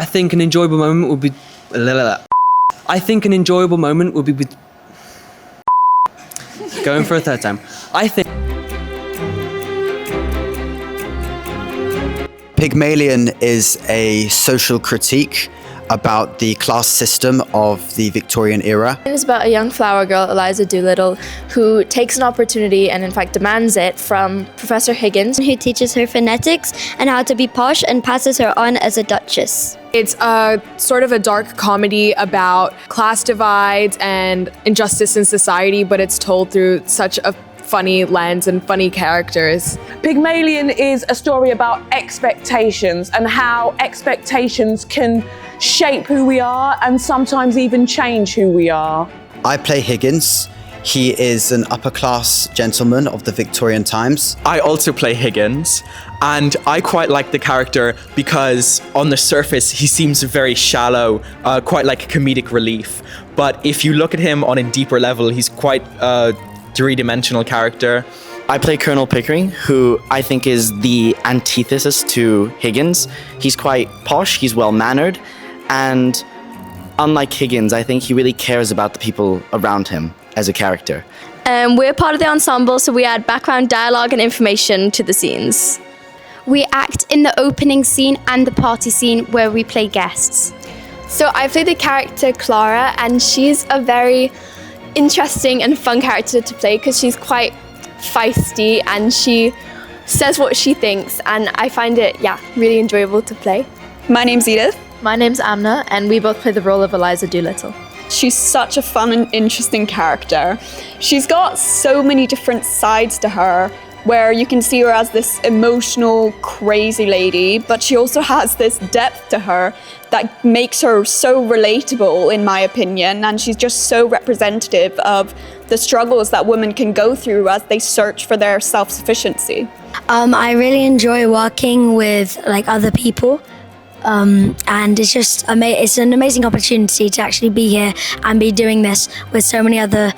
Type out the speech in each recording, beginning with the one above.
I think an enjoyable moment would be... I think an enjoyable moment would be with... Going for a third time. I think... Pygmalion is a social critique about the class system of the Victorian era. It's about a young flower girl, Eliza Doolittle, who takes an opportunity and in fact demands it from Professor Higgins, who teaches her phonetics and how to be posh and passes her on as a duchess. It's a sort of a dark comedy about class divides and injustice in society, but it's told through such a funny lens and funny characters. Pygmalion is a story about expectations and how expectations can shape who we are and sometimes even change who we are. I play Higgins. He is an upper-class gentleman of the Victorian times. I also play Higgins, and I quite like the character because on the surface he seems very shallow, quite like comedic relief. But if you look at him on a deeper level, he's quite a three-dimensional character. I play Colonel Pickering, who I think is the antithesis to Higgins. He's quite posh, he's well-mannered, and unlike Higgins, I think he really cares about the people around him as a character. We're part of the ensemble, so we add background dialogue and information to the scenes. We act in the opening scene and the party scene where we play guests. So I play the character Clara, and she's a very interesting and fun character to play because she's quite feisty and she says what she thinks, and I find it, really enjoyable to play. My name's Edith. My name's Amna, and we both play the role of Eliza Doolittle. She's such a fun and interesting character. She's got so many different sides to her, where you can see her as this emotional, crazy lady, but she also has this depth to her that makes her so relatable, in my opinion, and she's just so representative of the struggles that women can go through as they search for their self-sufficiency. I really enjoy working with other people. And it's just it's an amazing opportunity to actually be here and be doing this with so many other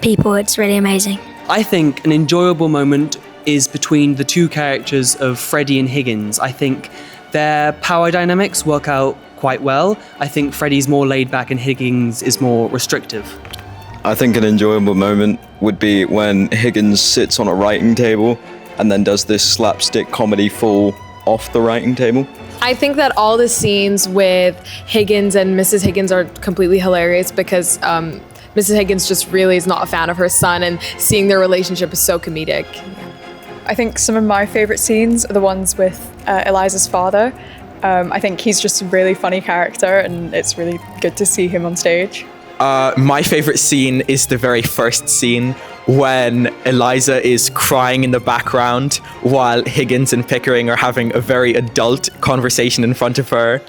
people. It's really amazing. I think an enjoyable moment is between the two characters of Freddie and Higgins. I think their power dynamics work out quite well. I think Freddie's more laid back and Higgins is more restrictive. I think an enjoyable moment would be when Higgins sits on a writing table and then does this slapstick comedy fall off the writing table. I think that all the scenes with Higgins and Mrs. Higgins are completely hilarious because Mrs. Higgins just really is not a fan of her son, and seeing their relationship is so comedic. I think some of my favourite scenes are the ones with Eliza's father. I think he's just a really funny character and it's really good to see him on stage. My favorite scene is the very first scene when Eliza is crying in the background while Higgins and Pickering are having a very adult conversation in front of her.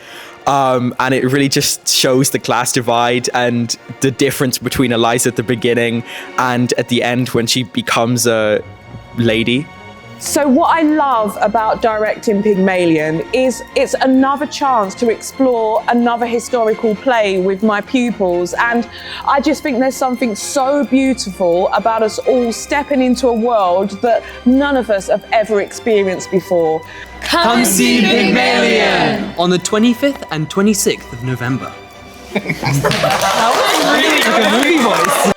And it really just shows the class divide and the difference between Eliza at the beginning and at the end when she becomes a lady. So what I love about directing Pygmalion is it's another chance to explore another historical play with my pupils, and I just think there's something so beautiful about us all stepping into a world that none of us have ever experienced before. Come see Pygmalion on the 25th and 26th of November. That was really like a movie voice.